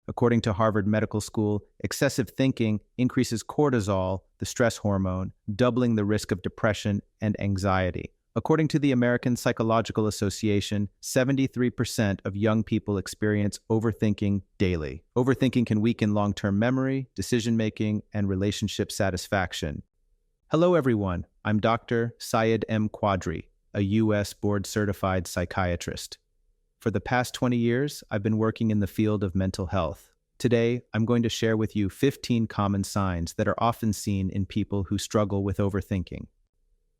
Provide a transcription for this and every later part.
According to Harvard Medical School, excessive thinking increases cortisol, the stress hormone, doubling the risk of depression and anxiety. According to the American Psychological Association, 73% of young people experience overthinking daily. Overthinking can weaken long-term memory, decision-making, and relationship satisfaction. Hello, everyone. I'm Dr. Syed M. Quadri, a U.S. board-certified psychiatrist. For the past 20 years, I've been working in the field of mental health. Today, I'm going to share with you 15 common signs that are often seen in people who struggle with overthinking.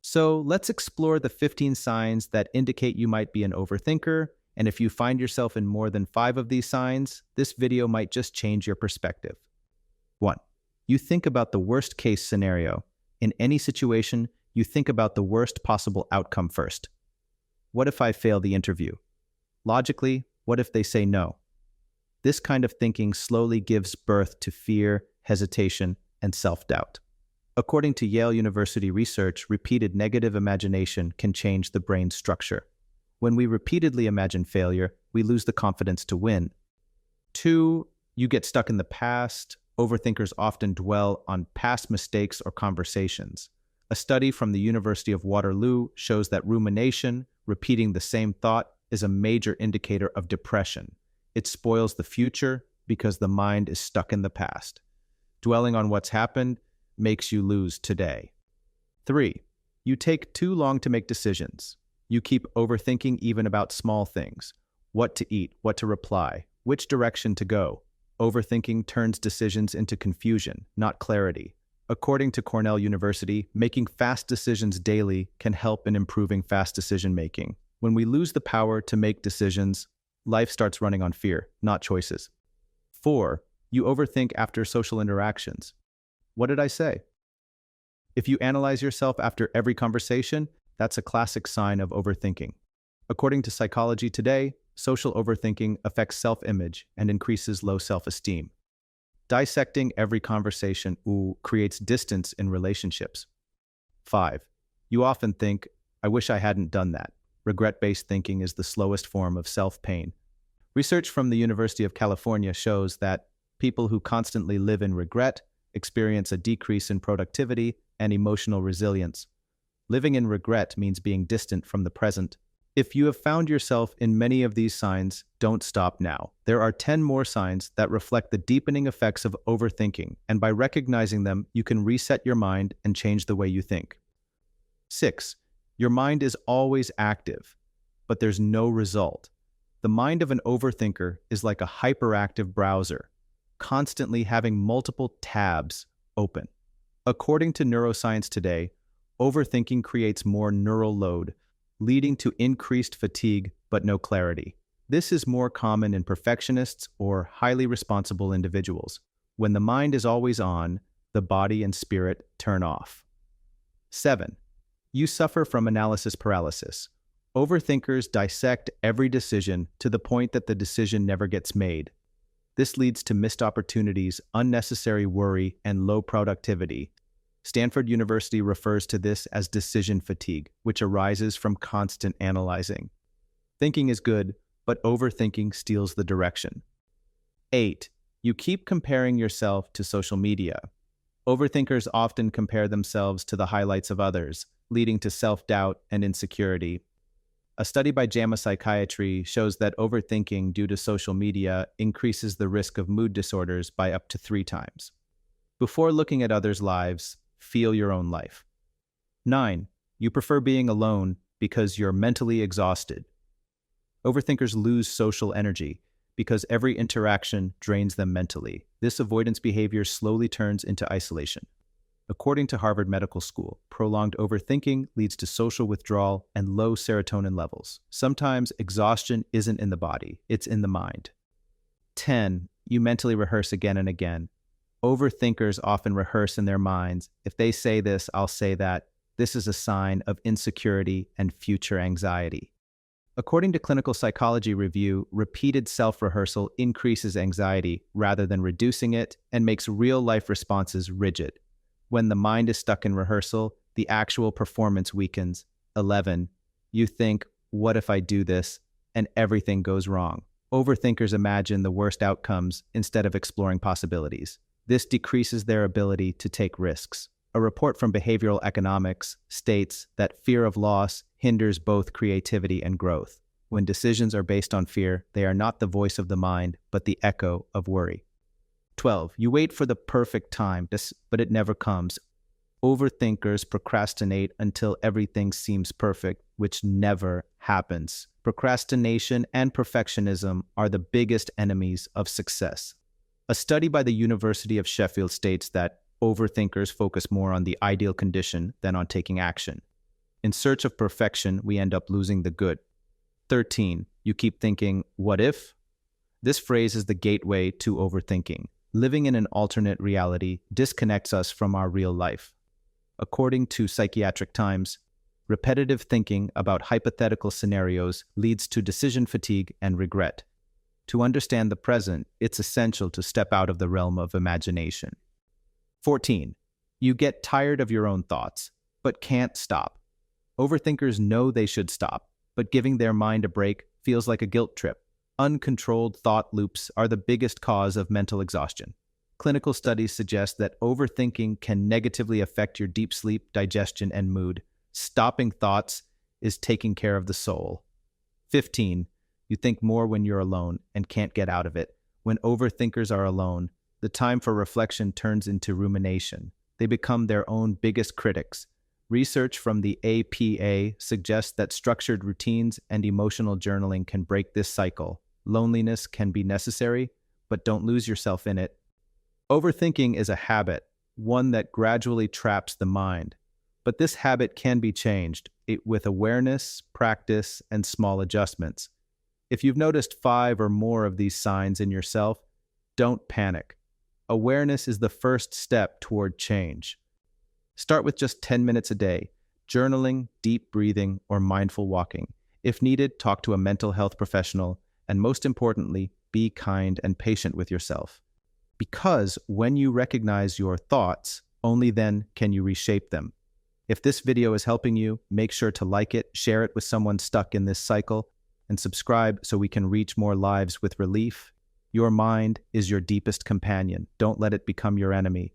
So let's explore the 15 signs that indicate you might be an overthinker, and if you find yourself in more than 5 of these signs, this video might just change your perspective. 1. You think about the worst case scenario. In any situation, you think about the worst possible outcome first. What if I fail the interview? Logically, what if they say no? This kind of thinking slowly gives birth to fear, hesitation, and self-doubt. According to Yale University research, repeated negative imagination can change the brain's structure. When we repeatedly imagine failure, we lose the confidence to win. 2. You get stuck in the past. Overthinkers often dwell on past mistakes or conversations. A study from the University of Waterloo shows that rumination, repeating the same thought, is a major indicator of depression. It spoils the future because the mind is stuck in the past. Dwelling on what's happened makes you lose today. 3. You take too long to make decisions. You keep overthinking even about small things. What to eat, what to reply, which direction to go. Overthinking turns decisions into confusion, not clarity. According to Cornell University, making fast decisions daily can help in improving fast decision-making. When we lose the power to make decisions, life starts running on fear, not choices. 4. You overthink after social interactions. What did I say? If you analyze yourself after every conversation, that's a classic sign of overthinking. According to Psychology Today, social overthinking affects self-image and increases low self-esteem. Dissecting every conversation creates distance in relationships. 5. You often think, I wish I hadn't done that. Regret-based thinking is the slowest form of self-pain. Research from the University of California shows that people who constantly live in regret experience a decrease in productivity and emotional resilience. Living in regret means being distant from the present. If you have found yourself in many of these signs, don't stop now. There are 10 more signs that reflect the deepening effects of overthinking, and by recognizing them, you can reset your mind and change the way you think. 6. Your mind is always active, but there's no result. The mind of an overthinker is like a hyperactive browser, constantly having multiple tabs open. According to Neuroscience Today, overthinking creates more neural load, leading to increased fatigue but no clarity. This is more common in perfectionists or highly responsible individuals. When the mind is always on, the body and spirit turn off. 7. You suffer from analysis paralysis. Overthinkers dissect every decision to the point that the decision never gets made. This leads to missed opportunities, unnecessary worry, and low productivity. Stanford University refers to this as decision fatigue, which arises from constant analyzing. Thinking is good, but overthinking steals the direction. 8. You keep comparing yourself to social media. Overthinkers often compare themselves to the highlights of others, leading to self-doubt and insecurity. A study by JAMA Psychiatry shows that overthinking due to social media increases the risk of mood disorders by up to 3 times. Before looking at others' lives, feel your own life. 9. You prefer being alone because you're mentally exhausted. Overthinkers lose social energy because every interaction drains them mentally. This avoidance behavior slowly turns into isolation. According to Harvard Medical School, prolonged overthinking leads to social withdrawal and low serotonin levels. Sometimes exhaustion isn't in the body, it's in the mind. 10. You mentally rehearse again and again. Overthinkers often rehearse in their minds, if they say this, I'll say that. This is a sign of insecurity and future anxiety. According to Clinical Psychology Review, repeated self-rehearsal increases anxiety rather than reducing it and makes real-life responses rigid. When the mind is stuck in rehearsal, the actual performance weakens. 11. You think, what if I do this? And everything goes wrong. Overthinkers imagine the worst outcomes instead of exploring possibilities. This decreases their ability to take risks. A report from Behavioral Economics states that fear of loss hinders both creativity and growth. When decisions are based on fear, they are not the voice of the mind, but the echo of worry. 12. You wait for the perfect time, but it never comes. Overthinkers procrastinate until everything seems perfect, which never happens. Procrastination and perfectionism are the biggest enemies of success. A study by the University of Sheffield states that overthinkers focus more on the ideal condition than on taking action. In search of perfection, we end up losing the good. 13. You keep thinking, what if? This phrase is the gateway to overthinking. Living in an alternate reality disconnects us from our real life. According to Psychiatric Times, repetitive thinking about hypothetical scenarios leads to decision fatigue and regret. To understand the present, it's essential to step out of the realm of imagination. 14. You get tired of your own thoughts, but can't stop. Overthinkers know they should stop, but giving their mind a break feels like a guilt trip. Uncontrolled thought loops are the biggest cause of mental exhaustion. Clinical studies suggest that overthinking can negatively affect your deep sleep, digestion, and mood. Stopping thoughts is taking care of the soul. 15. You think more when you're alone and can't get out of it. When overthinkers are alone, the time for reflection turns into rumination. They become their own biggest critics. Research from the APA suggests that structured routines and emotional journaling can break this cycle. Loneliness can be necessary, but don't lose yourself in it. Overthinking is a habit, one that gradually traps the mind. But this habit can be changed with awareness, practice, and small adjustments. If you've noticed 5 or more of these signs in yourself, don't panic. Awareness is the first step toward change. Start with just 10 minutes a day, journaling, deep breathing, or mindful walking. If needed, talk to a mental health professional, and most importantly, be kind and patient with yourself. Because when you recognize your thoughts, only then can you reshape them. If this video is helping you, make sure to like it, share it with someone stuck in this cycle, and subscribe so we can reach more lives with relief. Your mind is your deepest companion. Don't let it become your enemy.